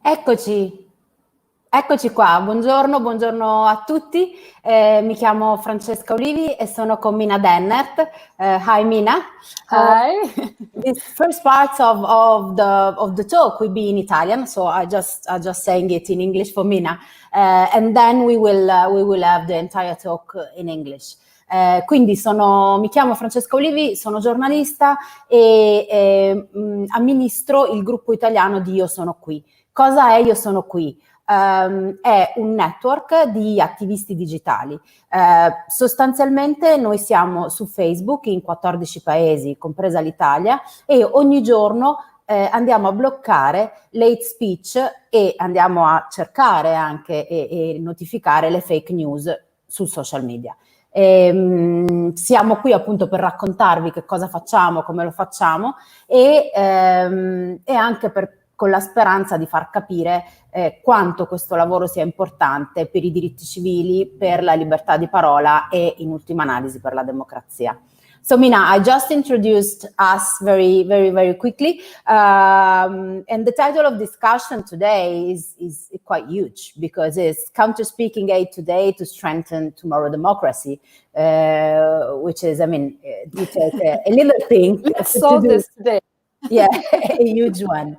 Eccoci, eccoci qua. Buongiorno a tutti. Mi chiamo Francesca Olivi e sono con Mina Dennert. Hi Mina. Hi. This first part of the talk will be in Italian, so I just saying it in English for Mina, and then we will have the entire talk in English. Quindi mi chiamo Francesca Olivi, sono giornalista e amministro il gruppo italiano di Io Sono Qui. Cosa è Io Sono Qui? È un network di attivisti digitali. Sostanzialmente noi siamo su Facebook in 14 paesi, compresa l'Italia, e ogni giorno andiamo a bloccare l'hate speech e andiamo a cercare anche e notificare le fake news sul social media. Siamo qui appunto per raccontarvi che cosa facciamo, come lo facciamo e anche con la speranza di far capire quanto questo lavoro sia importante per i diritti civili, per la libertà di parola e in ultima analisi per la democrazia. So Mina, I just introduced us very quickly, and the title of discussion today is quite huge because it's counter-speaking aid today to strengthen tomorrow democracy, which is, I mean, you take a little thing. Let's solve this today. Yeah, a huge one.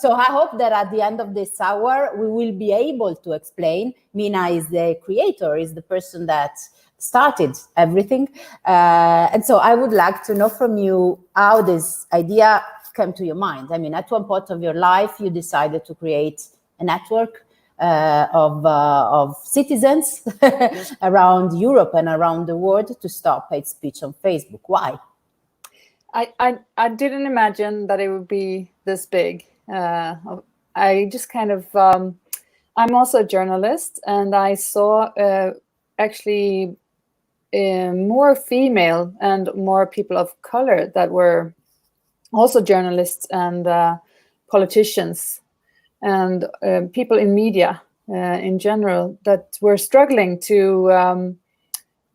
So I hope that at the end of this hour, we will be able to explain. Mina is the creator, is the person that started everything. And so I would like to know from you how this idea came to your mind. I mean, at one point of your life, you decided to create a network of citizens around Europe and around the world to stop hate speech on Facebook. Why? I didn't imagine that it would be this big. I just kind of, I'm also a journalist, and I saw actually more female and more people of color that were also journalists and politicians and people in media in general that were struggling to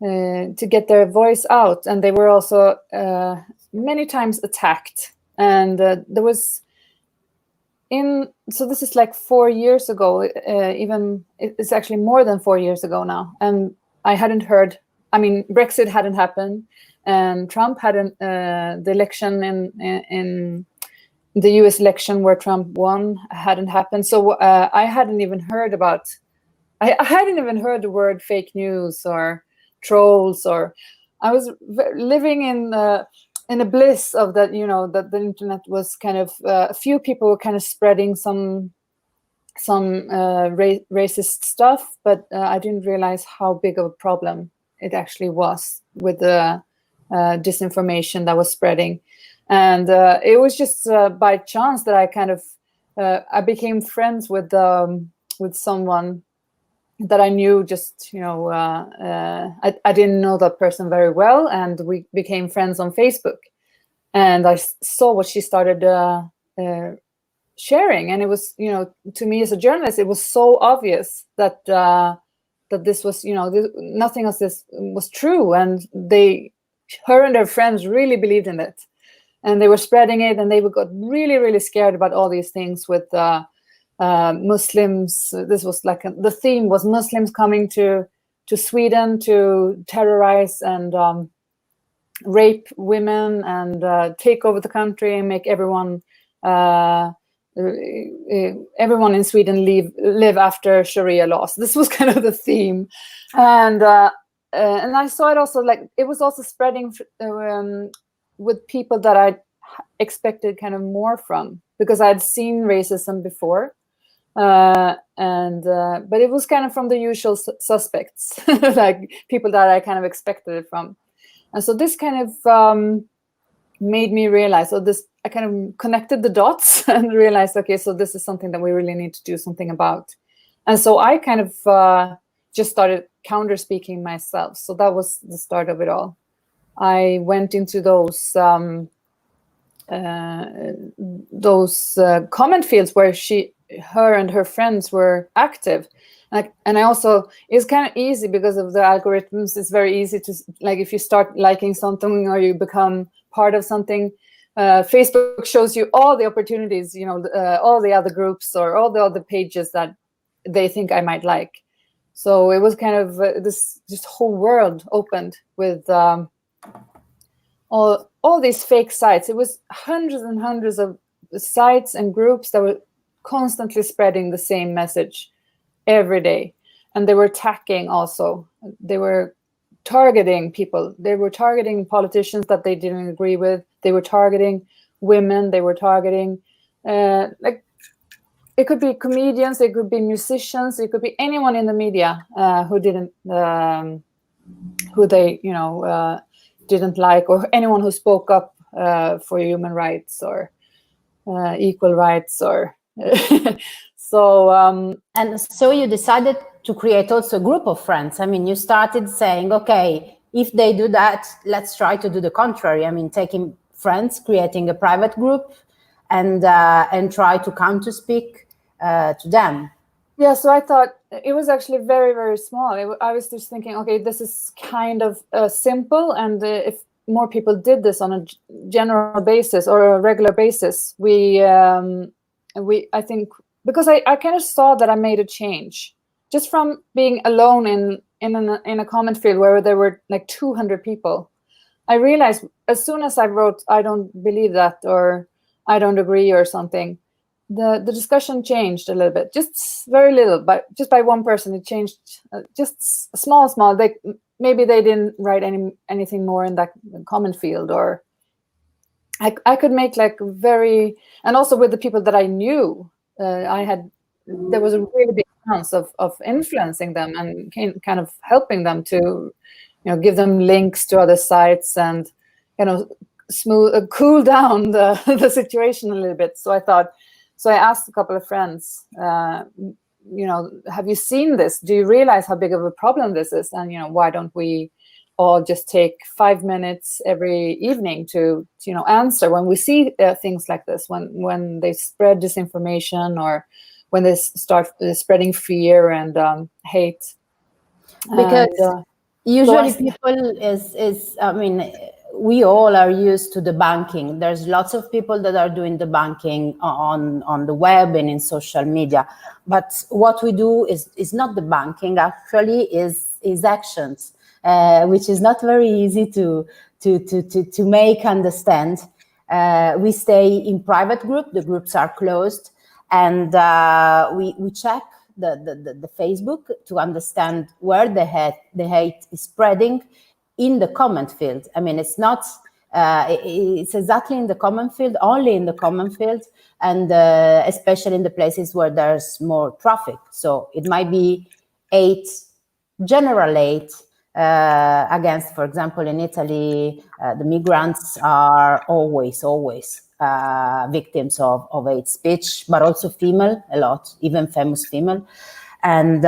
get their voice out, and they were also many times attacked. And there was so this is like 4 years ago, even it's actually more than 4 years ago now, and I hadn't heard. I mean, Brexit hadn't happened, and Trump hadn't. The election in the U.S. election where Trump won hadn't happened, so I hadn't even heard about. I hadn't even heard the word fake news or trolls, or I was living in a bliss of that, you know, that the internet was kind of a few people were kind of spreading some racist stuff, but I didn't realize how big of a problem it actually was with the disinformation that was spreading. And it was just by chance that I kind of I became friends with someone that I knew. Just, you know, I didn't know that person very well, and we became friends on Facebook. And I saw what she started sharing, and it was, you know, to me as a journalist, it was so obvious that that this was, you know, nothing of this was true, and her and her friends really believed in it, and they were spreading it, and they got really scared about all these things with Muslims. This was like the theme was Muslims coming to Sweden to terrorize and rape women and take over the country and make everyone in Sweden live after Sharia laws. This was kind of the theme, and I saw it also, like it was also spreading with people that I expected kind of more from, because I'd seen racism before, but it was kind of from the usual suspects, like people that I kind of expected it from. And so this kind of made me realize, I kind of connected the dots and realized, okay, so this is something that we really need to do something about. And so I kind of just started counter-speaking myself. So that was the start of it all. I went into those comment fields where her and her friends were active. And I also, it's kind of easy because of the algorithms. It's very easy to, like, if you start liking something or you become part of something, Facebook shows you all the opportunities, all the other groups or all the other pages that they think I might like. So it was kind of this just whole world opened with all these fake sites. It was hundreds and hundreds of sites and groups that were constantly spreading the same message every day. And they were attacking also. They were targeting people. They were targeting politicians that they didn't agree with. They were targeting women. They were targeting, like, it could be comedians, it could be musicians, it could be anyone in the media who didn't, who they, didn't like, or anyone who spoke up for human rights or equal rights, or so. And so you decided to create also a group of friends. I mean, you started saying, okay, if they do that, let's try to do the contrary. I mean, taking friends, creating a private group, and try to counter-speak to them. Yeah, so I thought it was actually very, very small. I was just thinking, okay, this is kind of simple, and if more people did this on a general basis or a regular basis, I think, because I kind of saw that I made a change just from being alone in a comment field where there were like 200 people. I realized as soon as I wrote, I don't believe that, or I don't agree, or something, the discussion changed a little bit, just very little, but just by one person, it changed, just small. Maybe they didn't write anything more in that comment field, or I could make like very, and also with the people that I knew, there was a really big chance of influencing them and kind of helping them to, give them links to other sites and, cool down the situation a little bit. So I asked a couple of friends, have you seen this? Do you realize how big of a problem this is? And, why don't we all just take 5 minutes every evening to, answer when we see things like this, when they spread disinformation, or when they start spreading fear and hate. Because usually people we all are used to debunking. There's lots of people that are doing debunking on the web and in social media. But what we do is not debunking, actually is actions, which is not very easy to make understand. We stay in private group, the groups are closed, and we check the Facebook to understand where the hate is spreading in the comment field. I mean, it's not, it's exactly in the comment field, only in the comment field, and especially in the places where there's more traffic. So it might be general hate against, for example, in Italy, the migrants are always victims of hate speech, but also female, a lot, even famous female. And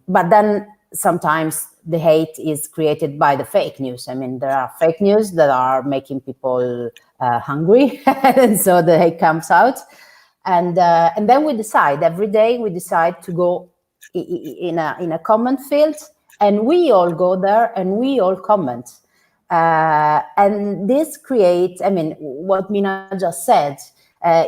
but then sometimes the hate is created by the fake news. I mean, there are fake news that are making people hungry, and so the hate comes out. And then we decide every day. We decide to go in a comment field, and we all go there and we all comment. And this creates, I mean, what Mina just said.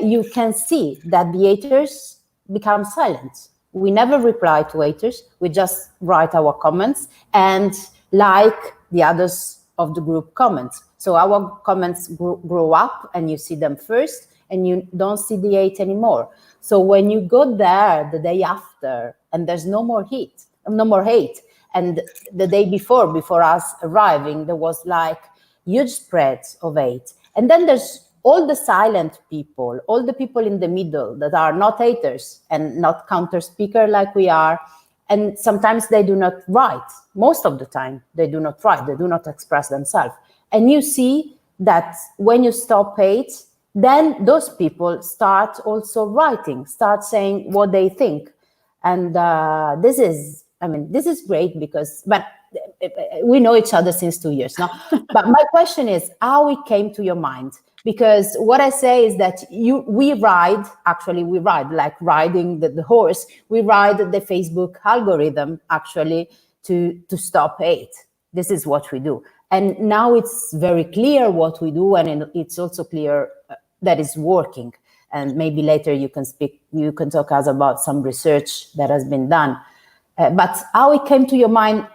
You can see that the haters become silent. We never reply to haters. We just write our comments and like the others of the group comments. So our comments grow up, and you see them first, and you don't see the hate anymore. So when you go there the day after, and there's no more hate, and the day before us arriving, there was like huge spreads of hate. And then there's all the silent people, all the people in the middle that are not haters and not counter speaker like we are. And sometimes they do not write. Most of the time, they do not write. They do not express themselves. And you see that when you stop hate, then those people start also writing, start saying what they think. And this is great because, but we know each other since 2 years now. But my question is how it came to your mind. Because what I say is that we ride like riding the horse. We ride the Facebook algorithm actually to stop hate. This is what we do. And now it's very clear what we do, and it's also clear that it's working. And maybe later you can talk us about some research that has been done. But how it came to your mind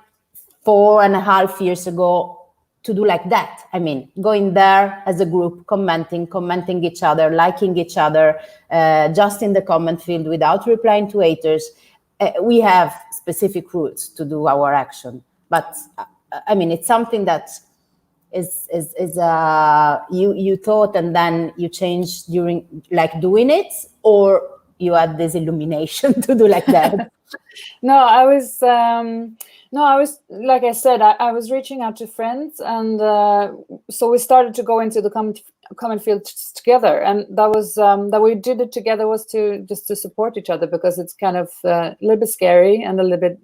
4.5 years ago to do like that? I mean, going there as a group, commenting each other, liking each other, just in the comment field without replying to haters. We have specific rules to do our action, but I mean, it's something that is you thought and then you changed during like doing it, or you had this illumination to do like that? No, I was like I said, I was reaching out to friends, and so we started to go into the comment field together, and that was that we did it together was to support each other, because it's kind of a little bit scary and a little bit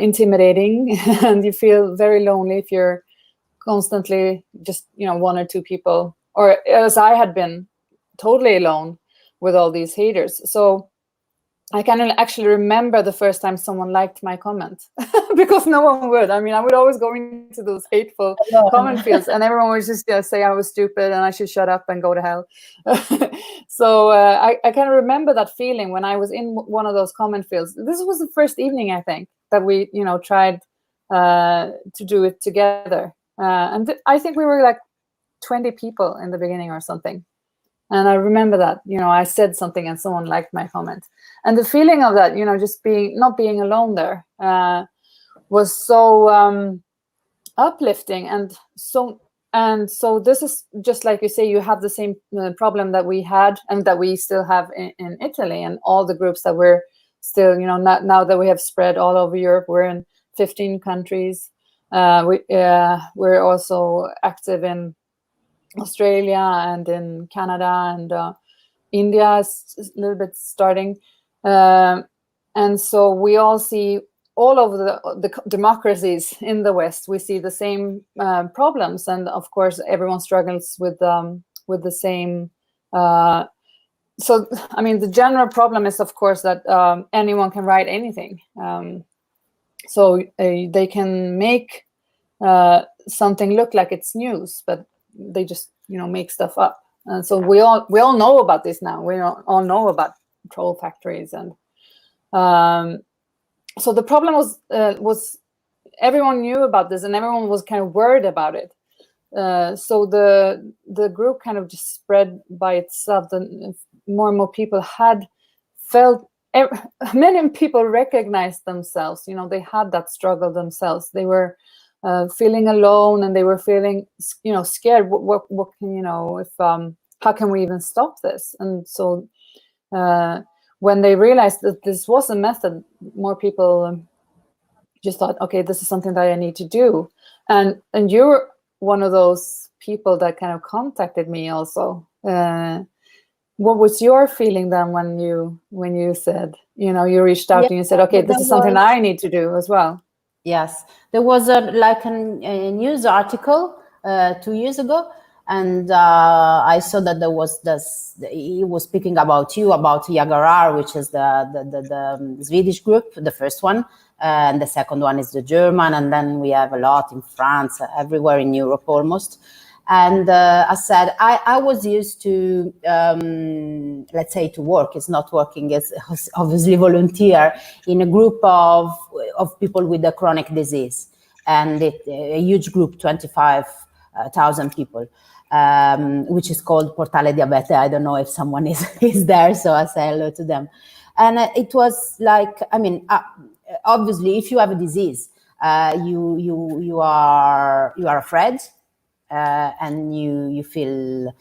intimidating, and you feel very lonely if you're constantly just, you know, one or two people, or as I had been, totally alone with all these haters. So I can actually remember the first time someone liked my comment, because no one would. I mean, I would always go into those hateful comment fields, and everyone would just say I was stupid and I should shut up and go to hell. So I kind of remember that feeling when I was in one of those comment fields. This was the first evening, I think, that we, you know, tried to do it together. And I think we were like 20 people in the beginning or something. And I remember that, you know, I said something and someone liked my comment. And the feeling of that, you know, just not being alone there was so uplifting. And so this is just like you say, you have the same problem that we had and that we still have in Italy, and all the groups that we're still, you know, now that we have spread all over Europe, we're in 15 countries. We're also active in Australia and in Canada, and India is a little bit starting. And so we all see all over the democracies in the West, we see the same problems. And of course, everyone struggles with the same. So, I mean, the general problem is, of course, that anyone can write anything. So they can make something look like it's news, but they just, you know, make stuff up. And so we all know about this now. We all know about troll factories, and so the problem was everyone knew about this, and everyone was kind of worried about it. So the group kind of just spread by itself. More and more people had felt. Many people recognized themselves. You know, they had that struggle themselves. They were feeling alone, and they were feeling, you know, scared. What can, you know, if how can we even stop this? And so when they realized that this was a method, more people just thought, okay, this is something that I need to do. And you're one of those people that kind of contacted me also. What was your feeling then when you said, you know, you reached out and you said, okay, this is something I need to do as well? Yes, there was a news article 2 years ago, and I saw that there was this. He was speaking about Jagarar, which is the Swedish group, the first one, and the second one is the German, and then we have a lot in France, everywhere in Europe almost. And I said, I was used to, let's say, to work. It's not working, it's obviously volunteer in a group of people with a chronic disease. And a huge group, 25,000 people, which is called Portale Diabete. I don't know if someone is there, so I say hello to them. And it was like, I mean, obviously, if you have a disease, you are afraid. And you feel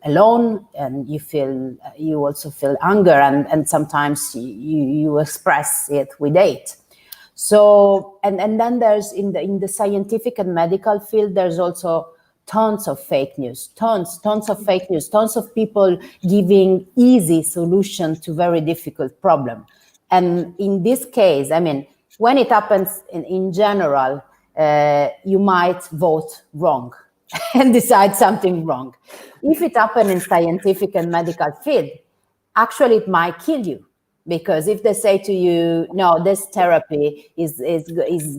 alone, and you also feel anger, and sometimes you express it with hate. So and then there's in the scientific and medical field, there's also tons of fake news, tons of people giving easy solution to very difficult problem. And in this case, I mean, when it happens in general, you might vote wrong and decide something wrong. If it happens in scientific and medical field, actually it might kill you, because if they say to you, no, this therapy is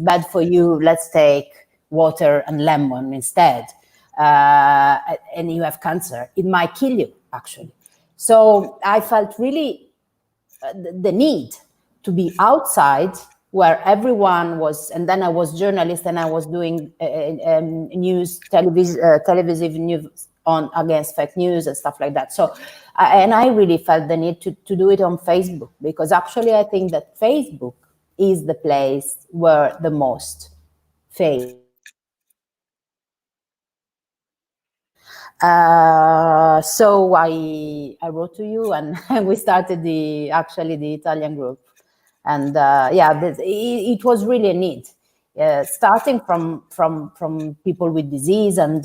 bad for you, let's take water and lemon instead, and you have cancer, it might kill you, actually. So I felt really the need to be outside where everyone was, and then I was journalist and I was doing news, televisive news on against fake news and stuff like that. So, and I really felt the need to do it on Facebook, because actually I think that Facebook is the place where the most fail. So I wrote to you, and we started the Italian group, and it was really a need, starting from people with disease, and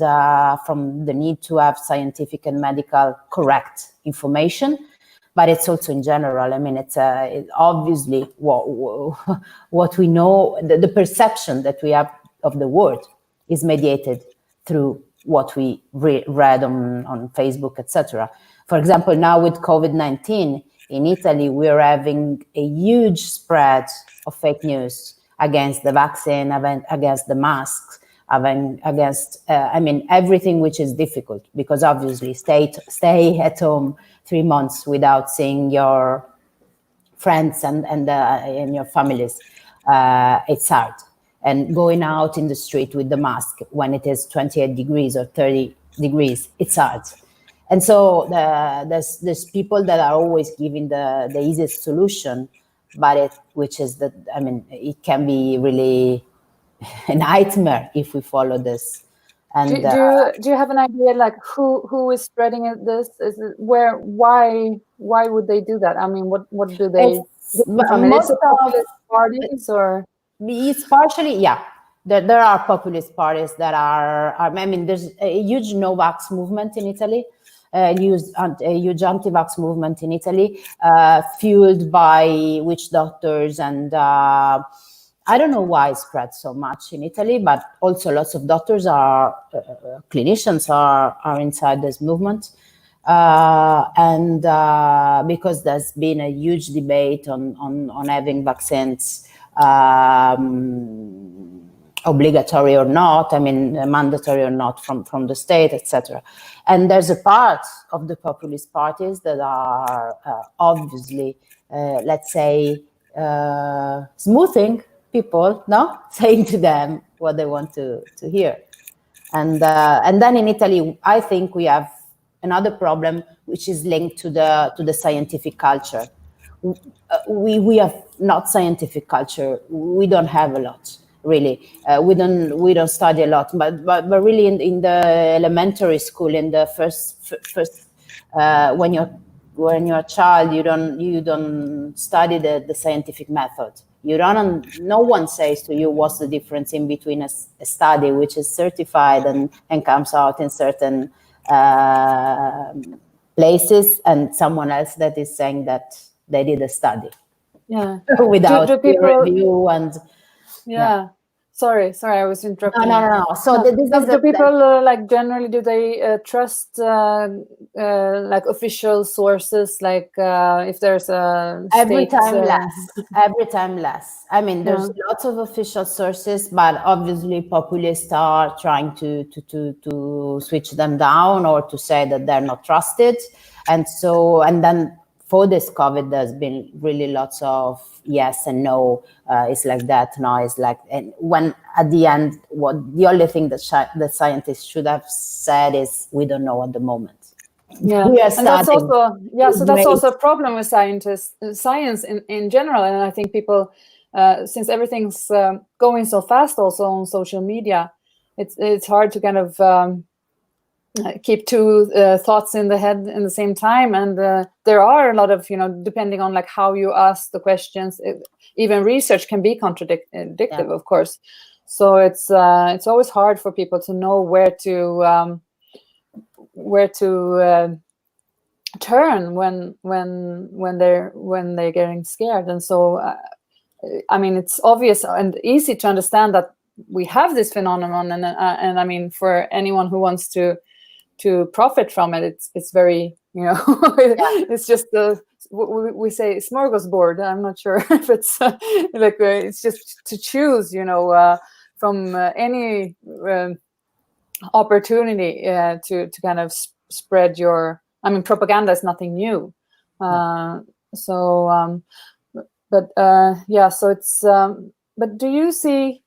from the need to have scientific and medical correct information, but it's also in general. I mean, it's obviously what we know, the perception that we have of the world is mediated through what we read on Facebook, etc. For example, now with COVID-19 in Italy, we're having a huge spread of fake news against the vaccine, against the masks, against everything which is difficult, because obviously stay at home 3 months without seeing your friends and your families. It's hard. And going out in the street with the mask when it is 28 degrees or 30 degrees, it's hard. And so there's people that are always giving the easiest solution, but it can be really a nightmare if we follow this. And do you have an idea, like who is spreading this? Is it why would they do that? I mean, what do they? Most of populist parties, or it's partially, yeah. There are populist parties that are. I mean, there's a huge no-vax movement in Italy, a huge anti-vax movement in Italy, fueled by witch doctors, and I don't know why it spread so much in Italy, but also lots of doctors clinicians are inside this movement. And because there's been a huge debate on having vaccines obligatory or not, mandatory or not from the state, etc. And there's a part of the populist parties that are obviously, let's say, smoothing people, no, saying to them what they want to hear. And then in Italy, I think we have another problem, which is linked to the scientific culture. We have not scientific culture. We don't have a lot, really. We don't study a lot, but really in the elementary school, in the first when you're a child, you don't study the scientific method. No one says to you what's the difference in between a study which is certified and comes out in certain places, and someone else that is saying that they did a study. Yeah. Without do people, peer review and yeah. Sorry, I was interrupting. No. So do people like generally, do they trust like official sources? Like if there's a every state, time less. I mean, there's lots of official sources, but obviously populists are trying to switch them down or to say that they're not trusted, and then for this COVID, there's been really lots of yes and no. It's like that. No, it's like, and when at the end, the only thing that the scientists should have said is, we don't know at the moment. Yeah, we are and that's also so that's also a problem with science in general. And I think people, since everything's going so fast, also on social media, it's hard to kind of keep two thoughts in the head in the same time, and there are a lot of, depending on like how you ask the questions, even research can be contradictory, of course. So it's always hard for people to know where to turn when they're getting scared. And so I mean, it's obvious and easy to understand that we have this phenomenon, and I mean, for anyone who wants to profit from it, it's very, it's just we say smorgasbord. I'm not sure if it's it's just to choose, from any opportunity to kind of spread your. I mean, propaganda is nothing new. So, yeah. So it's. But do you see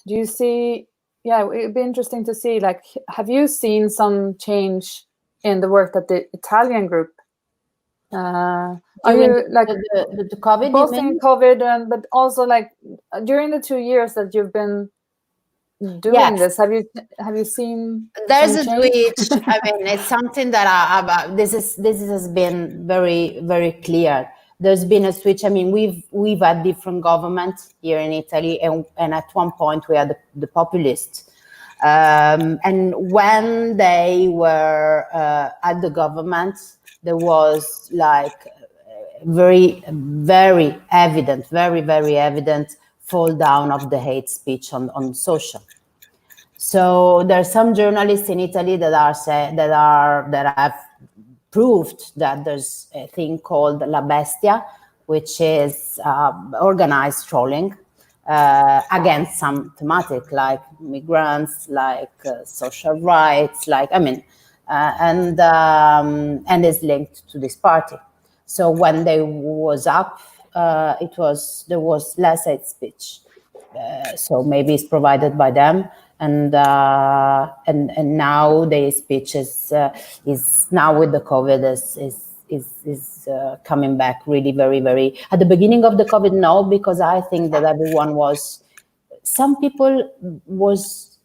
do you see? Yeah, it'd be interesting to see. Like, have you seen some change in the work that the Italian group? Are you like the COVID? Both in COVID but also like during the 2 years that you've been doing this? Have you seen? There's a switch. I mean, it's something that this has been very, very clear. There's been a switch. I mean, we've had different governments here in Italy, and at one point we had the populists. And when they were at the government, there was like very, very evident fall down of the hate speech on social. So there are some journalists in Italy that have proved that there's a thing called La Bestia, which is organized trolling against some thematic like migrants, like social rights, like and is linked to this party. So when they was up, there was less hate speech. So maybe it's provided by them. And now the speech is now with the COVID is coming back really very, very. At the beginning of the COVID, no, because I think that everyone was.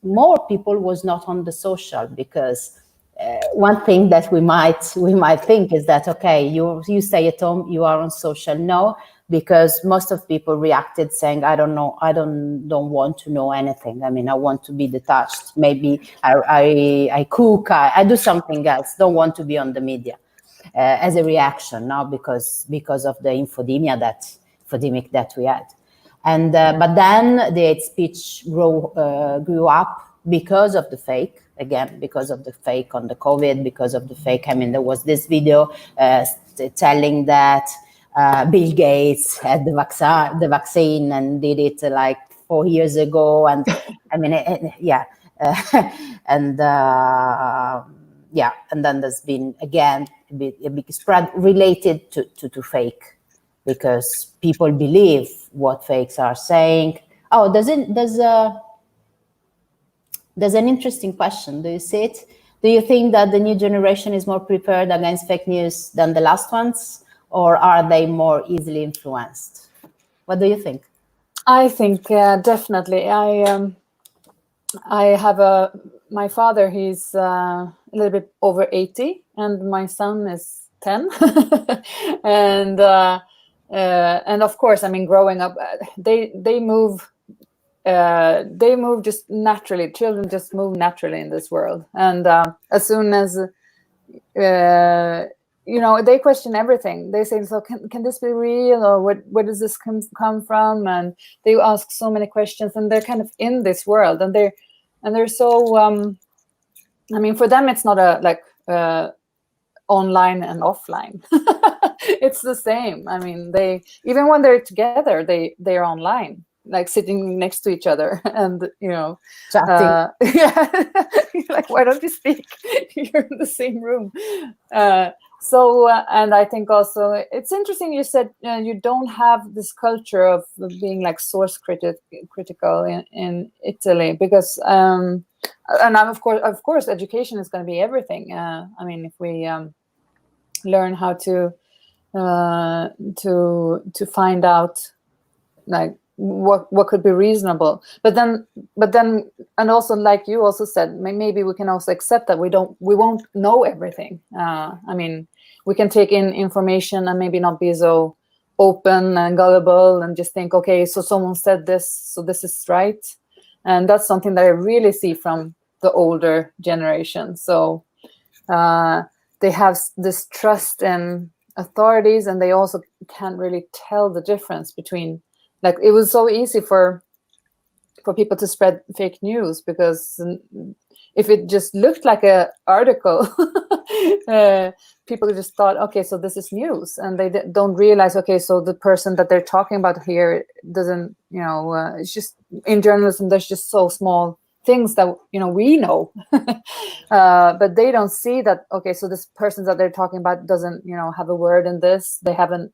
More people was not on the social, because one thing that we might think is that, okay, you stay at home, you are on social. No, because most of people reacted saying, I don't know, I don't want to know anything. I mean, I want to be detached. Maybe I cook, I do something else. Don't want to be on the media, as a reaction now because of the infodemic that we had. And but then the hate speech grew up because of the fake. Again, because of the fake on the COVID, because of the fake. I mean, there was this video telling that Bill Gates had the vaccine and did it like 4 years ago, and I mean, and then there's been again a big spread related to fake, because people believe what fakes are saying. Oh, there's an interesting question. Do you see it? Do you think that the new generation is more prepared against fake news than the last ones, or are they more easily influenced? What do you think? I think definitely. I have my father. He's a little bit over 80, and my son is 10. And of course, I mean, growing up, they move just naturally. Children just move naturally in this world, and as soon as they question everything. They say, so can this be real, or where does this come from? And they ask so many questions, and they're kind of in this world, and they're so I mean, for them it's not online and offline. It's the same. I mean, they, even when they're together, they're online, like sitting next to each other, and chatting. Like, why don't you speak? You're in the same room. So and I think also it's interesting you said you don't have this culture of being like source critical in Italy, because and of course education is going to be everything. I mean, if we learn how to find out like what could be reasonable, but then and also, like you also said, maybe we can also accept that we won't know everything. I mean, we can take in information and maybe not be so open and gullible and just think, okay, so someone said this, so this is right. And that's something that I really see from the older generation. So they have this trust in authorities, and they also can't really tell the difference between, like, it was so easy for people to spread fake news, because if it just looked like an article, People just thought, okay, so this is news, and they don't realize, okay, so the person that they're talking about here doesn't, it's just, in journalism, there's just so small things that, we know, but they don't see that, okay, so this person that they're talking about doesn't, have a word in this. They haven't,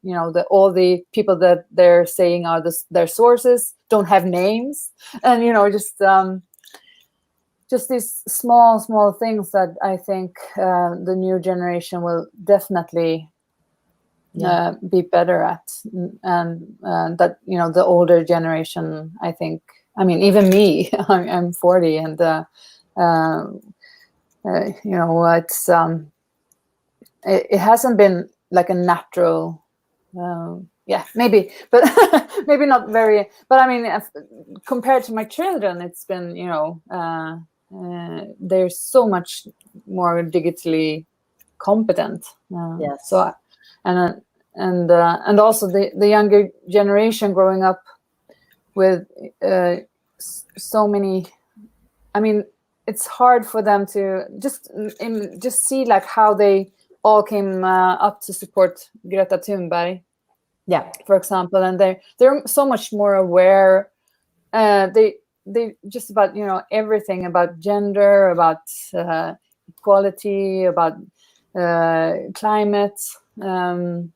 all the people that they're saying are their sources don't have names, and, just these small things that I think the new generation will definitely be better at, and that the older generation, I think, I mean, even me, I'm 40, and it's it hasn't been like a natural. Maybe, but maybe not very. But I mean, compared to my children, it's been, they're so much more digitally competent. Yes. So, and also the younger generation growing up with so many. I mean, it's hard for them to just see like how they all came up to support Greta Thunberg. Yeah, for example, and they're so much more aware. They just about everything about gender, about equality, about climate, and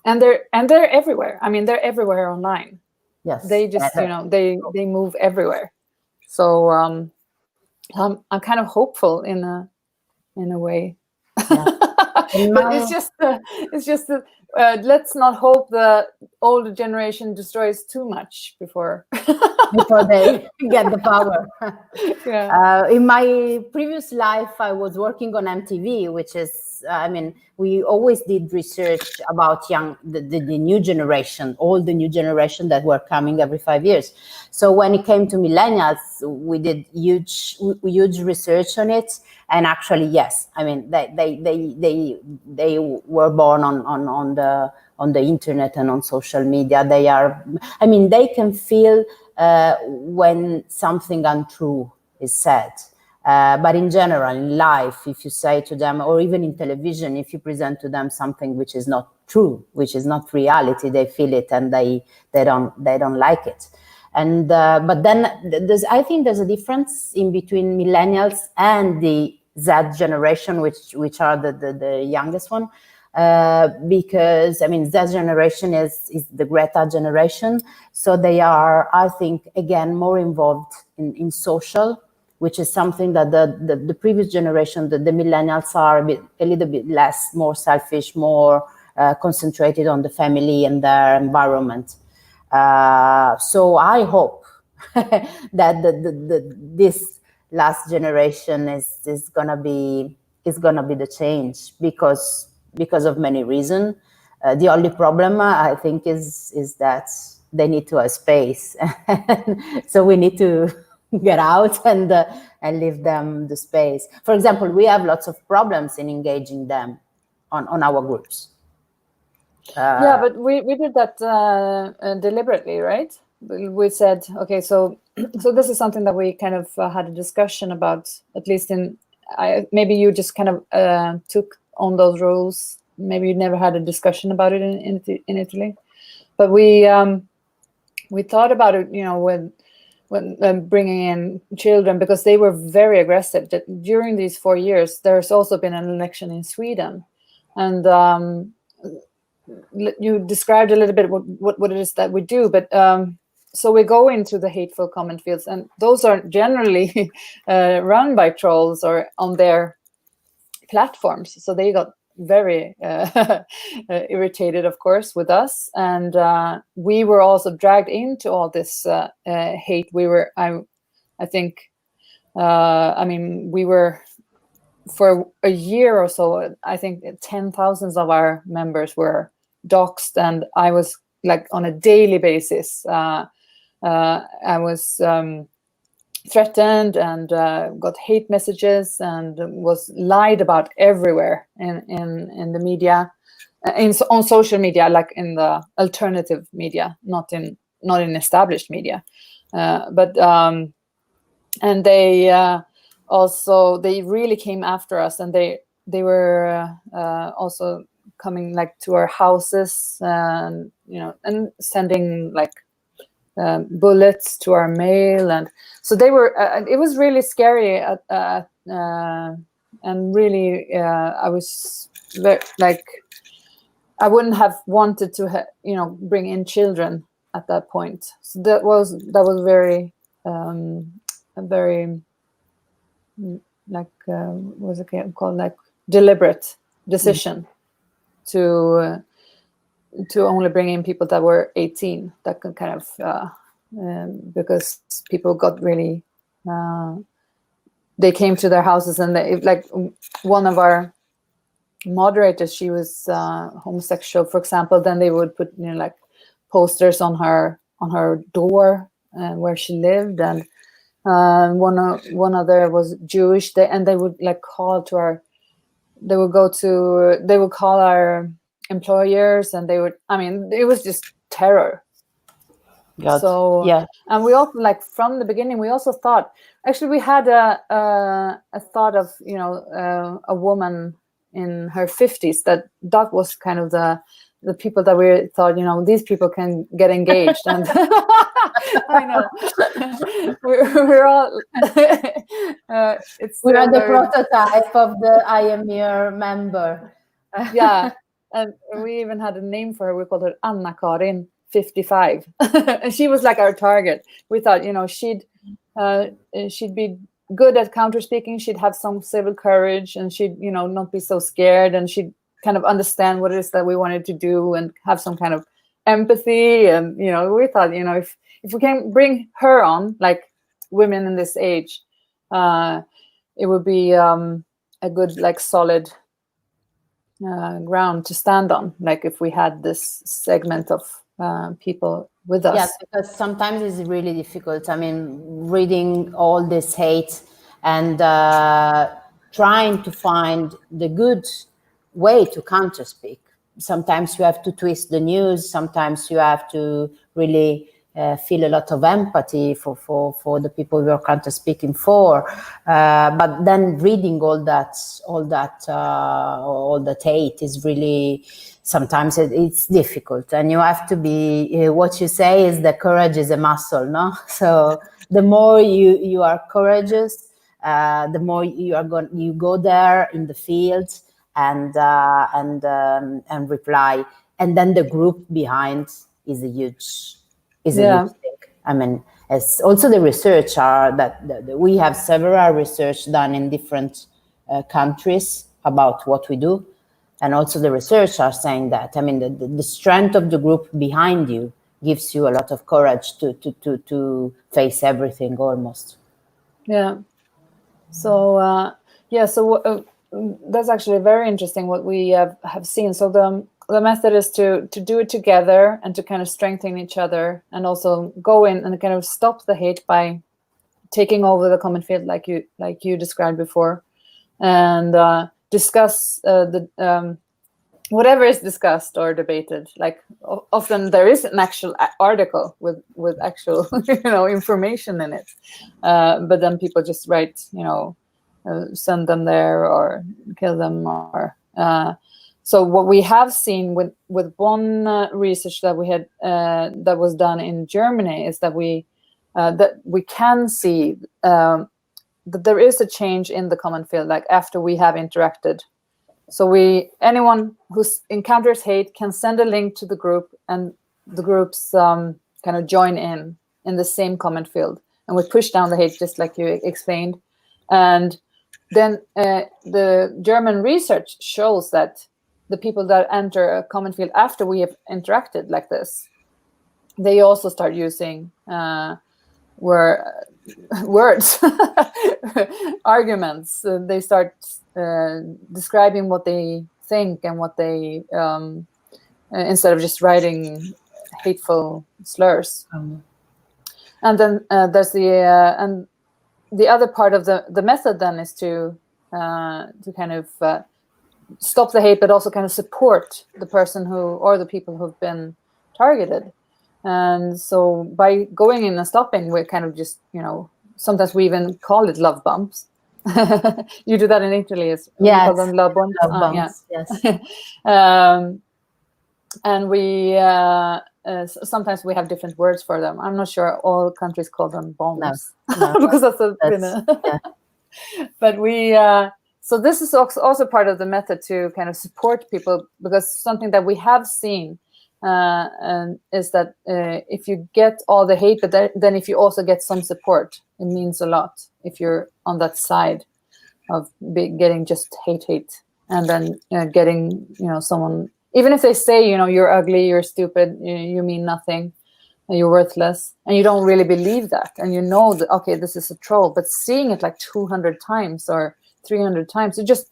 they're everywhere. I mean, they're everywhere online. yes, They just they move everywhere. So I'm kind of hopeful in a way. Yeah. But it's just let's not hope the older generation destroys too much before they get the power. Yeah. In my previous life, I was working on MTV, which is, we always did research about the new generation, all the new generation that were coming every 5 years. So when it came to millennials, we did huge research on it. And actually, yes, I mean, they were born on the internet and on social media. They can feel when something untrue is said. But in general, in life, if you say to them, or even in television, if you present to them something which is not true, which is not reality, they feel it and they don't like it. And but then I think there's a difference in between millennials and the Z generation, which are the youngest one, because Z generation is the Greta generation, so they are, I think, again, more involved in social, which is something that the previous generation, the millennials, are a little bit less, more selfish, more concentrated on the family and their environment. So I hope that this last generation is gonna be the change, because of many reasons. The only problem, I think, is that they need to have space. So we need to get out and leave them the space. For example, we have lots of problems in engaging them on our groups. Yeah, but we did that deliberately, right? We said, okay, so this is something that we kind of had a discussion about, at least maybe you just kind of took on those rules. Maybe you never had a discussion about it in Italy, but we thought about it, when bringing in children, because they were very aggressive. During these 4 years, there's also been an election in Sweden, and you described a little bit what it is that we do, but so we go into the hateful comment fields, and those are generally run by trolls or on their platforms. So they got very irritated, of course, with us, and we were also dragged into all this hate. We were, I think, we were, for a year or so, I think 10,000 of our members were doxxed, and I was, like, on a daily basis, I was threatened and got hate messages and was lied about everywhere in the media, on social media, like in the alternative media, not in established media, but and they also, they really came after us, and they they were also coming like to our houses, and and sending like bullets to our mail, and so they were. It was really scary, and really, I was like, I wouldn't have wanted to, bring in children at that point. So that was very, a very, like, what was it called, like deliberate decision to only bring in people that were 18. That could kind of because people got really, they came to their houses, and they, like, one of our moderators, she was homosexual, for example. Then they would put like posters on her door where she lived, and one other was Jewish. They would like call to our. They would call our employers, and they would. I mean, it was just terror. God. So yeah, and we also, like, from the beginning, we also thought, actually we had a thought of a woman in her 50s that was kind of the people that we thought, these people can get engaged. And I know we're all we are the prototype of the I am your member. Yeah, and we even had a name for her. We called her Anna-Karin 55. And she was like our target. We thought, she'd be good at counter speaking. She'd have some civil courage, and she'd not be so scared, and she'd kind of understand what it is that we wanted to do, and have some kind of empathy. And we thought, if we can bring her on, like women in this age, it would be a good, like, solid ground to stand on, like if we had this segment of people with us. Yeah, because sometimes it's really difficult. I mean, reading all this hate and trying to find the good way to counter speak. Sometimes you have to twist the news. Sometimes you have to really feel a lot of empathy for the people you are counter speaking for. But then reading all that hate is really, sometimes it's difficult, and you have to be. What you say is that courage is a muscle, no? So the more you are courageous, the more you go there in the field and reply, and then the group behind is a huge thing. I mean, as also the research are that we have several research done in different countries about what we do, and also the research are saying that. I mean, the strength of the group behind you gives you a lot of courage to face everything almost. Yeah. So that's actually very interesting what we have seen. So the method is to do it together, and to kind of strengthen each other, and also go in and kind of stop the hate by taking over the common field, like you described before, and discuss whatever is discussed or debated. Like often there is an actual article with actual information in it, but then people just write send them there or kill them, or so what we have seen with one research that we had that was done in Germany is that we can see that there is a change in the common field, like after we have interacted. So anyone who encounters hate can send a link to the group, and the groups kind of join in the same common field, and we push down the hate, just like you explained. And then the German research shows that the people that enter a common field after we have interacted like this, they also start using words, arguments. They start describing what they think and what they, instead of just writing hateful slurs. And then there's the other part of the method then is to kind of stop the hate, but also kind of support the person or the people who've been targeted. And so by going in and stopping, we kind of just, sometimes we even call it love bumps. You do that in Italy, as we Yes, call them love bombs. love bombs, yes. And we sometimes we have different words for them. I'm not sure all countries call them bombs, No, because that's yeah. But we so this is also part of the method to kind of support people, because something that we have seen and is that if you get all the hate, but then if you also get some support, it means a lot. If you're on that side of getting just hate, and then getting someone, even if they say you're ugly, you're stupid, you mean nothing, you're worthless, and you don't really believe that, and you know that, okay, this is a troll, but seeing it like 200 times or 300 times, you're just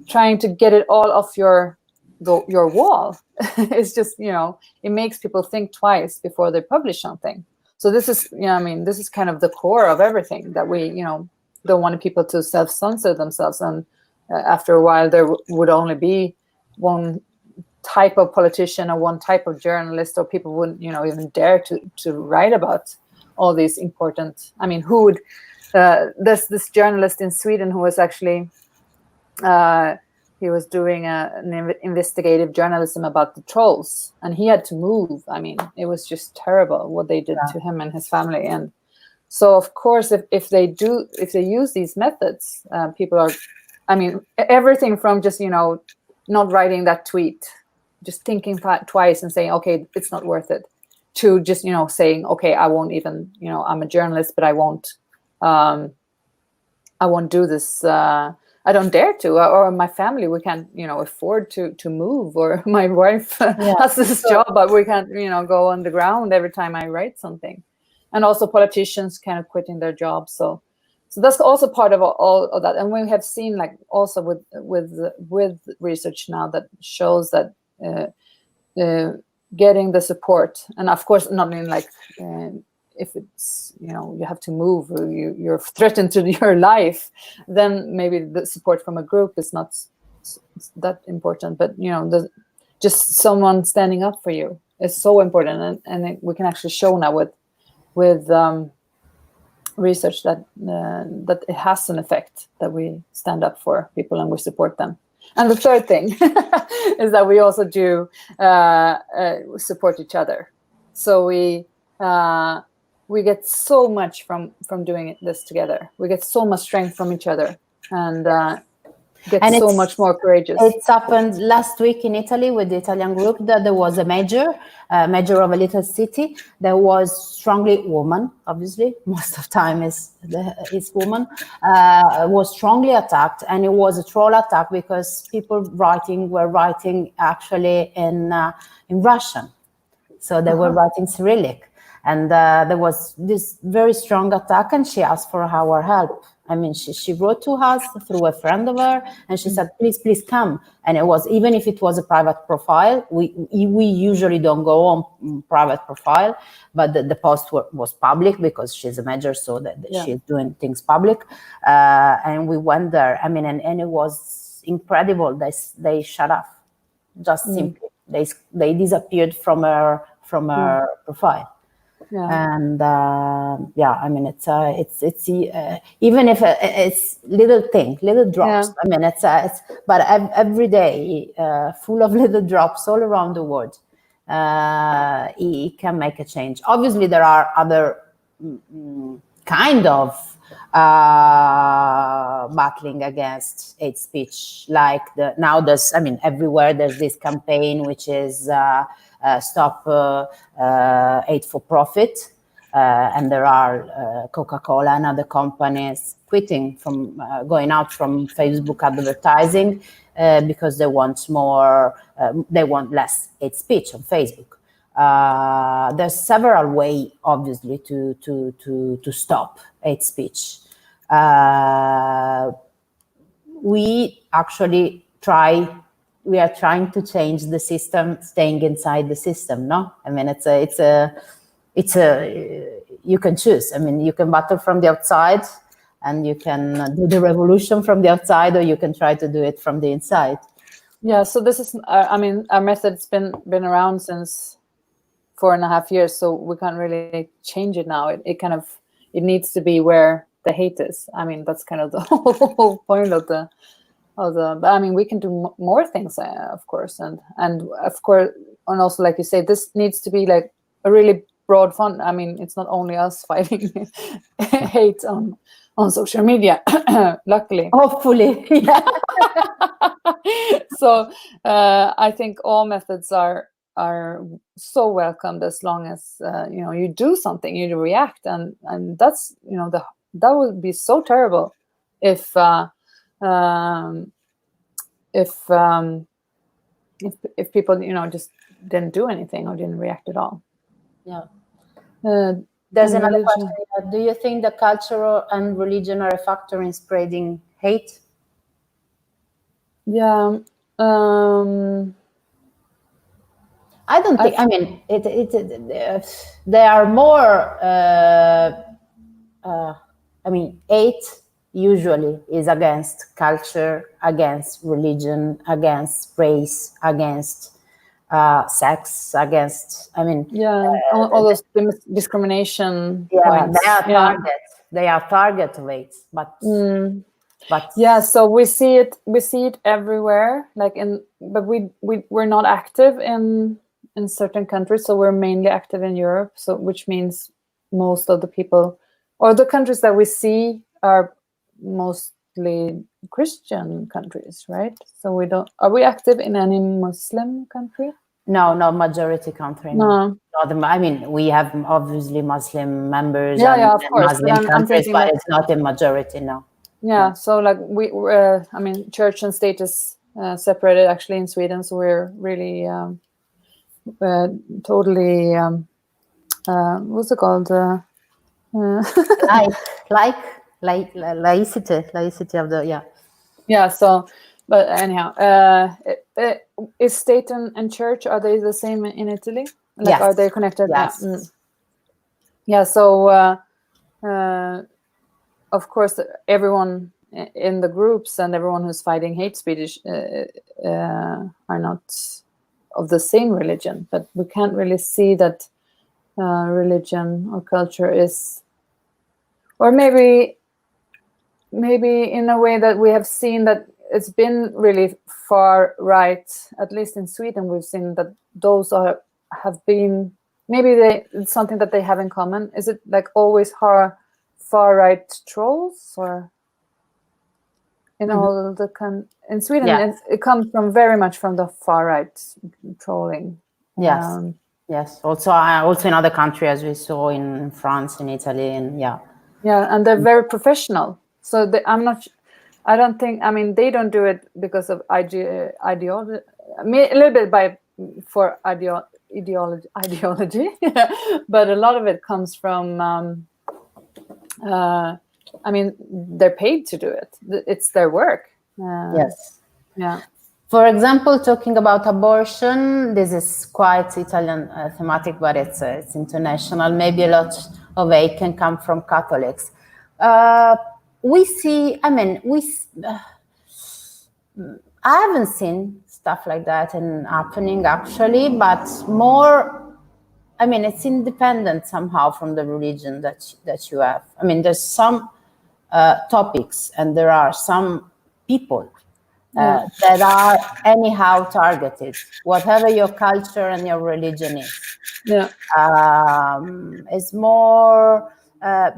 trying to get it all off your wall. It's just, it makes people think twice before they publish something. So this is, this is kind of the core of everything, that we, don't want people to self-censor themselves. And after a while, there would only be one type of politician or one type of journalist, or people wouldn't, even dare to write about all these important. I mean, who would? There's this journalist in Sweden who was actually he was doing an investigative journalism about the trolls, and he had to move. I mean, it was just terrible what they did to him and his family. And so, of course, if they use these methods, people are, I mean, everything from just not writing that tweet, just thinking twice and saying, okay, it's not worth it, to just saying, okay, I won't even, I'm a journalist, but I won't do this. I don't dare to, or my family, we can't, afford to move, or my wife has this job, but we can't, go on the ground every time I write something. And also politicians kind of quitting their jobs. So that's also part of all of that. And we have seen, like, also with research now that shows that getting the support, and of course not in like if it's you have to move, or you're threatened to your life, then maybe the support from a group is not that important. But just someone standing up for you is so important, and we can actually show now with research that it has an effect, that we stand up for people and we support them. And the third thing is that we also do support each other. So we get so much from doing this together. We get so much strength from each other, and get so much more courageous. It's happened last week in Italy with the Italian group, that there was a mayor of a little city that was strongly woman, obviously, most of time is woman, was strongly attacked, and it was a troll attack because people were writing actually in Russian. So they were writing Cyrillic. And there was this very strong attack, and she asked for our help. I mean, she wrote to us through a friend of her, and she said, please come. And it was, even if it was a private profile, we usually don't go on private profile, but the post was public because she's a mayor, so that she's doing things public. And we went there. I mean, and it was incredible. They shut off, just simply. They disappeared from her profile. Yeah. And I mean, it's even if it's little drops. I mean, it's but every day full of little drops all around the world. It can make a change. Obviously, there are other kind of battling against hate speech, like everywhere there's this campaign which is stop hate for profit, and there are Coca-Cola and other companies quitting from going out from Facebook advertising because they want less hate speech on Facebook. There's several ways, obviously, to stop hate speech. We are trying to change the system, staying inside the system. No, I mean, you can choose. I mean, you can battle from the outside, and you can do the revolution from the outside, or you can try to do it from the inside. Yeah. So this is, I mean, our method's been around since 4.5 years, so we can't really change it now. It needs to be where the hate is. I mean, that's kind of the whole point of the. But I mean, we can do more things, of course, and of course, and also, like you say, this needs to be like a really broad fund. I mean, it's not only us fighting hate on social media, luckily. Hopefully, yeah. So I think all methods are so welcomed as long as you do something, you react, and that's that would be so terrible if people just didn't do anything or didn't react at all. Yeah. There's another religion. question here. Do you think the culture and religion are a factor in spreading hate? Yeah. I don't think. I mean, they are more. I mean, hate usually is against culture, against religion, against race, against sex, against. I mean, all those discrimination. Yeah, points. they are targets. They are target rates, but. But yeah, so we see it everywhere. But we're not active in certain countries, so we're mainly active in Europe. So which means most of the people, or the countries that we see, are mostly Christian countries, right? So we don't. Are we active in any Muslim country? No, majority country. No. I mean, we have obviously Muslim members of course, Muslim countries, but it's not a majority, no. Yeah, so like I mean, church and state is separated actually in Sweden, so we're really totally what's it called? Laicity of the Yeah. So, but anyhow, is state and church, are they the same in Italy? Like, yes. Are they connected? Yes. Yeah. So. Of course, everyone in the groups and everyone who's fighting hate speech are not of the same religion, but we can't really see that religion or culture is, or maybe in a way that we have seen that it's been really far right. At least in Sweden, we've seen that those have been it's something that they have in common. Is it like always far right trolls, or in all the in Sweden it comes from very much from the far right trolling. Yes. Yes. Also in other countries, as we saw in France, in Italy, and and they're very professional. So I don't think. I mean, they don't do it because of ideology. A little bit for ideology, but a lot of it comes from. I mean, they're paid to do it. It's their work. Yes. Yeah. For example, talking about abortion, this is quite Italian thematic, but it's international. Maybe a lot of it can come from Catholics. We see. I mean, I haven't seen stuff like that happening actually, but more. I mean, it's independent somehow from the religion that you have. I mean, there's some topics and there are some people that are anyhow targeted, whatever your culture and your religion is. Yeah. It's more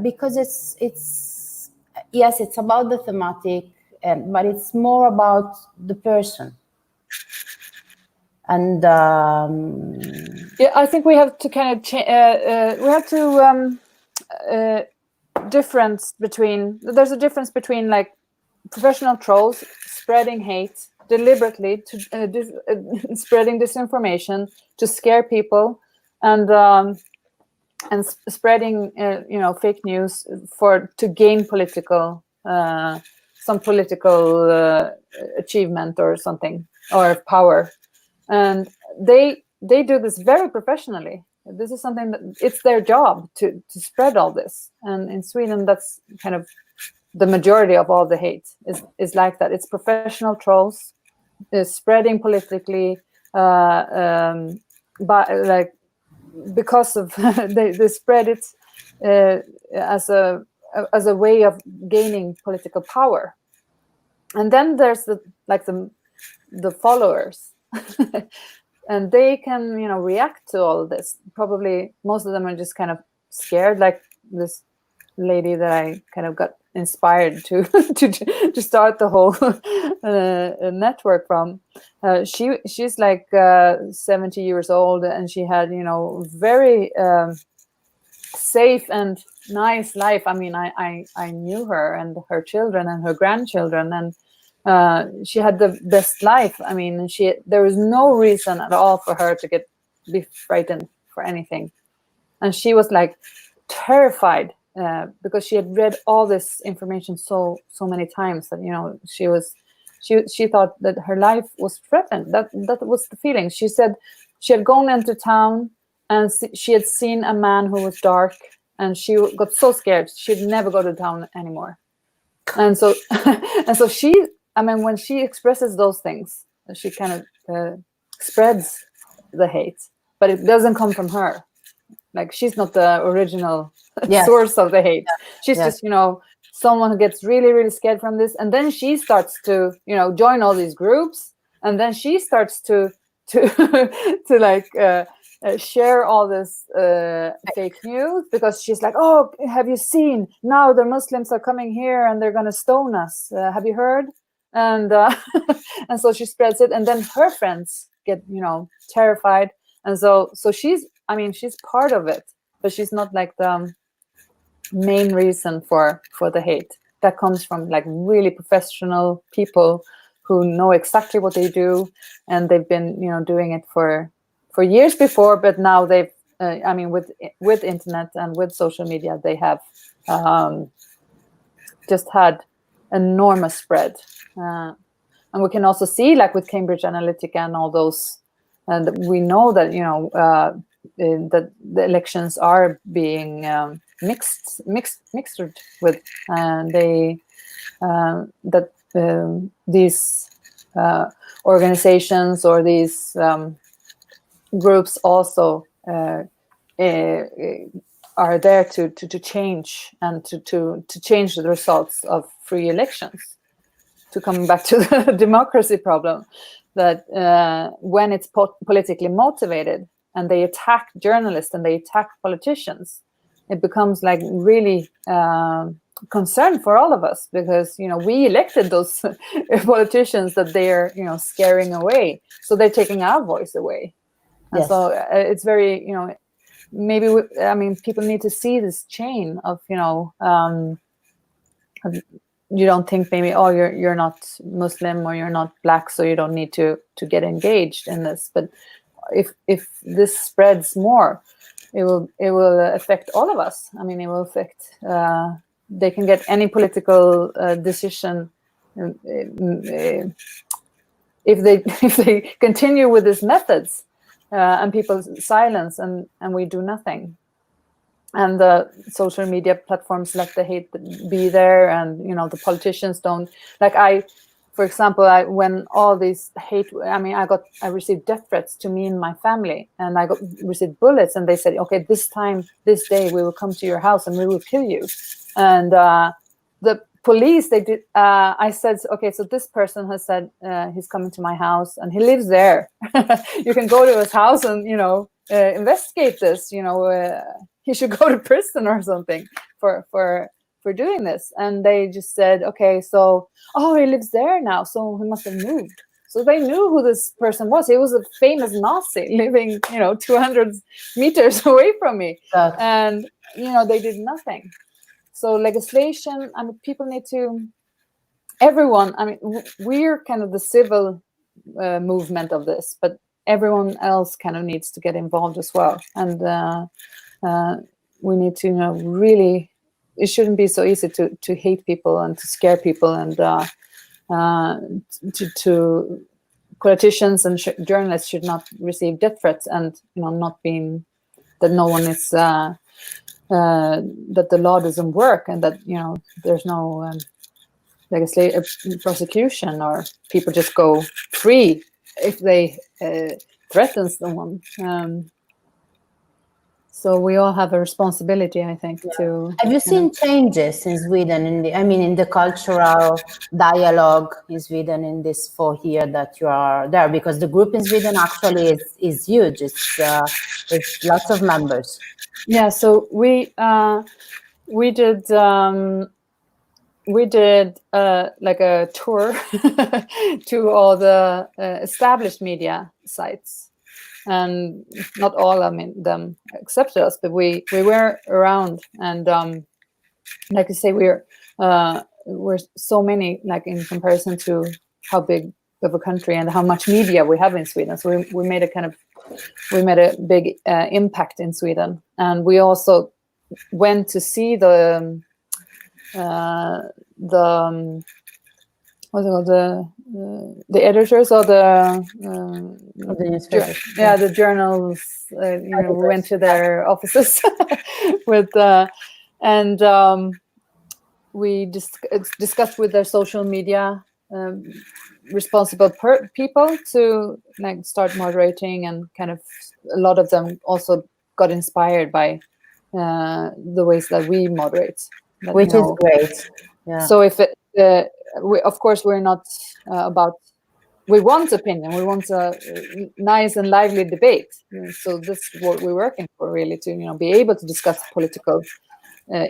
because it's yes, it's about the thematic, but it's more about the person. And I think we have to kind of we have to difference between. There's a difference between like professional trolls spreading hate deliberately, to spreading disinformation to scare people, and spreading fake news to gain some political achievement or something, or power. And they do this very professionally. This is something that it's their job to spread all this. And in Sweden, that's kind of the majority of all the hate is like that. It's professional trolls spreading politically, because of they spread it as a as a way of gaining political power. And then there's the followers, and they can react to all of this. Probably most of them are just kind of scared, like this lady that I kind of got inspired to to start the whole network from. She's like 70 years old, and she had very safe and nice life. I mean, I knew her and her children and her grandchildren, and she had the best life. I mean, there was no reason at all for her to be frightened for anything, and she was like terrified because she had read all this information so many times that she thought that her life was threatened. That was the feeling. She said she had gone into town and she had seen a man who was dark, and she got so scared she'd never go to town anymore. And so she, I mean, when she expresses those things, she kind of spreads the hate, but it doesn't come from her. Like, she's not the original source of the hate. She's just someone who gets really, really scared from this, and then she starts to join all these groups, and then she starts to like share all this fake news, because she's like, oh, have you seen, now the Muslims are coming here and they're going to stone us, have you heard? And and so she spreads it, and then her friends get terrified, and so she's part of it, but she's not like the main reason for the hate. That comes from like really professional people who know exactly what they do, and they've been doing it for years before, but now they've with internet and with social media, they have just had enormous spread, and we can also see, like with Cambridge Analytica and all those, and we know that that the elections are being mixed with, and these organizations or these groups also are there to change and to change the results of free elections. To come back to the democracy problem, that when it's politically motivated and they attack journalists and they attack politicians, it becomes like really concern for all of us, because we elected those politicians that they're scaring away, so they're taking our voice away. And so it's very maybe people need to see this chain of you don't think maybe, oh, you're not Muslim or you're not Black, so you don't need to get engaged in this. But if this spreads more, it will affect all of us. I mean, it will affect. They can get any political decision if they continue with these methods, and people silence and we do nothing. And the social media platforms let the hate be there, and the politicians don't. Like for example, when all these hate, I received death threats to me and my family, and I received bullets, and they said, okay, this day we will come to your house and we will kill you. And the police, they did. I said, okay, so this person has said he's coming to my house and he lives there. You can go to his house and investigate this. He should go to prison or something for doing this. And they just said, okay, so he lives there now, so he must have moved. So they knew who this person was. He was a famous Nazi living 200 meters away from me. And they did nothing. So legislation, people need to, everyone, we're kind of the civil movement of this, but everyone else kind of needs to get involved as well. And we need to really, it shouldn't be so easy to hate people and to scare people, and to politicians and journalists should not receive death threats, and not being that no one is that the law doesn't work, and that there's no legislative prosecution, or people just go free if they threaten someone. So we all have a responsibility, I think, to. Have you seen changes in Sweden in the cultural dialogue in Sweden in this 4 years that you are there? Because the group in Sweden actually is huge. It's lots of members. Yeah. So we did like a tour to all the established media sites. And not all, them accepted us, but we were around, and like I say, we're so many, like in comparison to how big of a country and how much media we have in Sweden. So we made a big impact in Sweden, and we also went to see the what's it called, the editors of the newspapers. the journals. We went to their offices with and we discussed with their social media responsible people to like start moderating, and kind of a lot of them also got inspired by the ways that we moderate, which is great. Yeah. So if of course we're not about. We want opinion. We want a nice and lively debate. So this is what we're working for, really, to be able to discuss political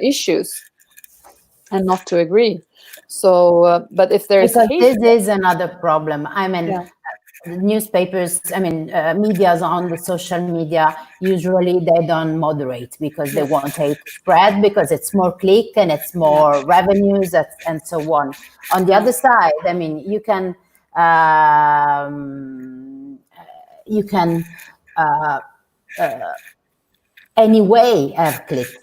issues and not to agree. So, but if there's this is another problem. The newspapers, media's on the social media, usually they don't moderate because they want hate to spread, because it's more click and it's more revenues and so on. On the other side, you can anyway have clicks.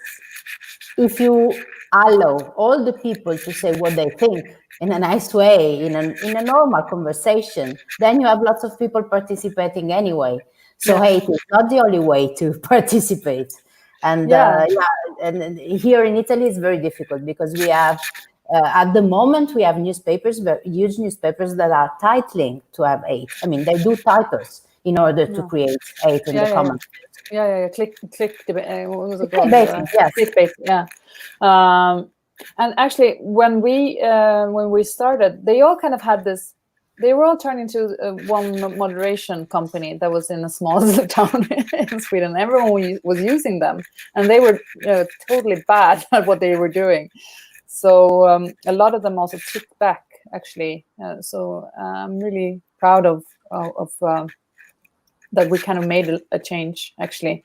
If you allow all the people to say what they think in a nice way, in a normal conversation, then you have lots of people participating anyway. So hate is not the only way to participate. And and here in Italy it's very difficult, because we have at the moment we have newspapers, huge newspapers that are titling to have hate. They do titles in order to create hate in the comments. Click what was it called? Clickbait, yeah. And actually, when we started, they all kind of had this. They were all turned into one moderation company that was in a small town in Sweden. Everyone was using them, and they were totally bad at what they were doing. So a lot of them also took back, actually. So I'm really proud of that we kind of made a change, actually.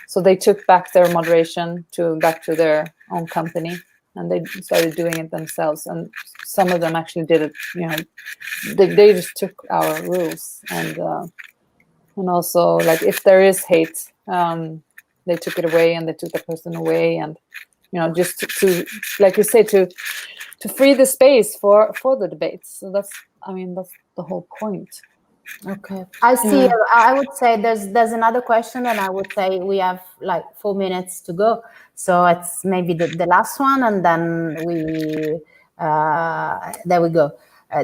So they took back their moderation back to their own company, and they started doing it themselves. And some of them actually did it, they just took our rules. And also, like, if there is hate, they took it away, and they took the person away. And, just to like you say, to free the space for the debates. So that's the whole point. Okay, I see. I would say there's another question, and I would say we have like 4 minutes to go. So it's maybe the last one, and then there we go.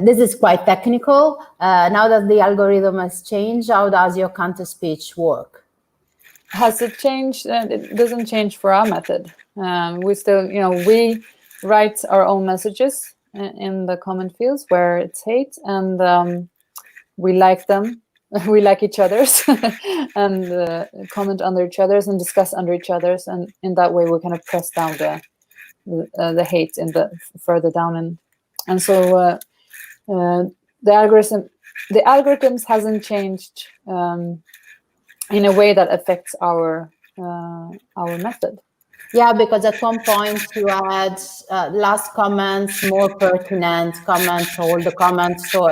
This is quite technical. Now that the algorithm has changed, how does your counter speech work? Has it changed? It doesn't change for our method. We still, we write our own messages in the comment fields where it's hate, and we like them. We like each other's, and comment under each other's and discuss under each other's, and in that way we kind of press down the hate in the further down, and so the algorithms hasn't changed in a way that affects our method. Yeah, because at one point you had last comments, more pertinent comments, all the comments. So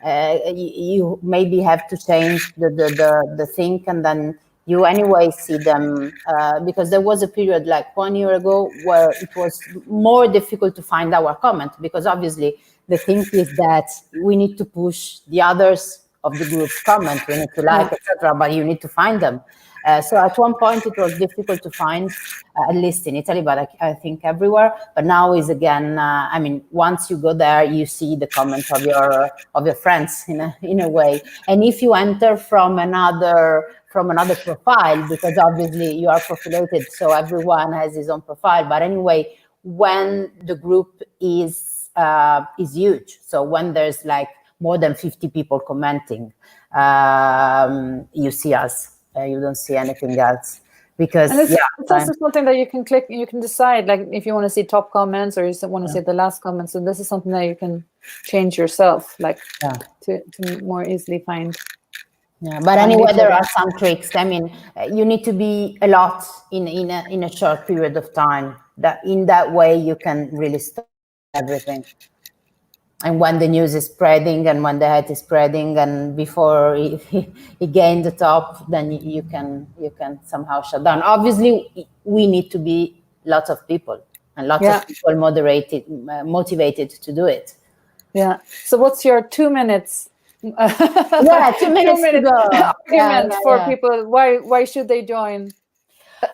you maybe have to change the thing, and then you anyway see them, because there was a period like 1 year ago where it was more difficult to find our comment, because obviously the thing is that we need to push the others of the group's comment, we need to like, etc., but you need to find them. So at one point it was difficult to find, at least in Italy, but I think everywhere. But now is again, I mean, once you go there, you see the comments of your friends in a way. And if you enter from another profile, because obviously you are populated, so everyone has his own profile. But anyway, when the group is huge, so when there's like more than 50 people commenting, you see us. You don't see anything else, because it's also something that you can click. You can decide, like, if you want to see top comments or you want to see the last comments. So this is something that you can change yourself, like to more easily find. Yeah, but anyway, there are some tricks. I mean, you need to be a lot in a short period of time. That in that way you can really stop everything. And when the news is spreading, and when the hate is spreading, and before he gained the top, then you can somehow shut down. Obviously, we need to be lots of people, and lots of people motivated to do it. Yeah. So what's your 2 minutes? 2 minutes to go. Argument for people. Why should they join?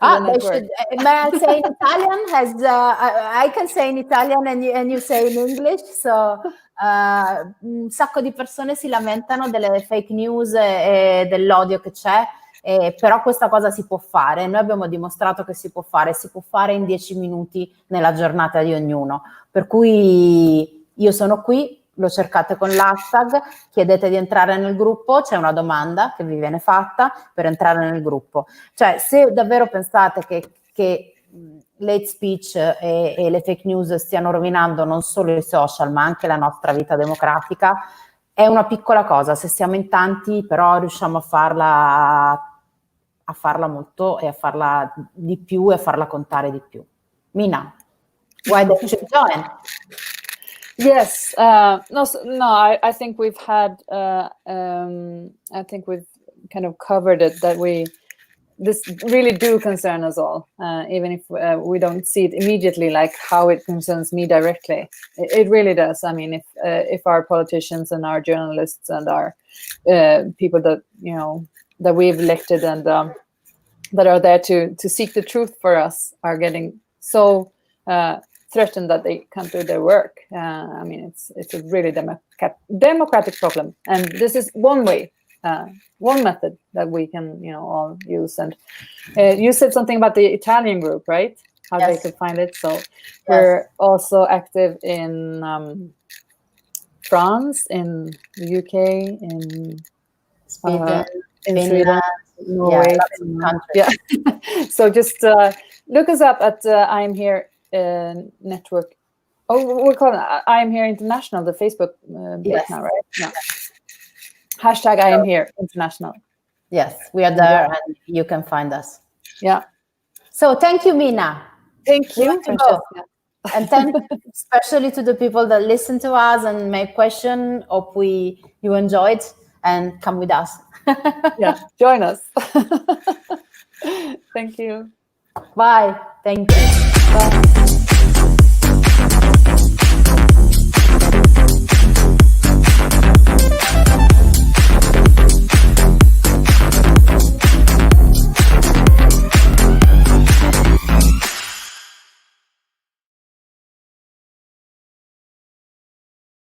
They should. May I say in Italian? I can say in Italian and you say in English. So un sacco di persone si lamentano delle fake news e dell'odio che c'è, però questa cosa si può fare. Noi abbiamo dimostrato che si può fare in 10 minuti nella giornata di ognuno. Per cui io sono qui. Lo cercate con l'hashtag, chiedete di entrare nel gruppo, c'è una domanda che vi viene fatta per entrare nel gruppo. Cioè, se davvero pensate che l'hate speech e le fake news stiano rovinando non solo i social, ma anche la nostra vita democratica, è una piccola cosa. Se siamo in tanti, però riusciamo a farla molto, e a farla di più, e a farla contare di più. Mina, why don't you join? Yes, I think we've had, I think we've kind of covered it, that this really do concern us all, even if we don't see it immediately, like how it concerns me directly. It really does. I mean, if our politicians and our journalists and our people that, that we've elected and that are there to seek the truth for us are getting so threatened that they can't do their work. I mean, it's a really democratic problem, and this is one way, one method that we can, all use. And you said something about the Italian group, right? How they could find it. So we're also active in France, in the UK, in Sweden, in Sweden, Norway. So just look us up at I'm Here network. Oh, we're calling it I Am Here International, the Facebook page now, right? Yeah. Hashtag I Am Here International. Yes, we are there, and you can find us. Yeah. So thank you, Mina. Thank you. And thank you especially to the people that listen to us and make questions. Hope you enjoyed, and come with us. Yeah, join us. Thank you. Bye. Thank you. Bye.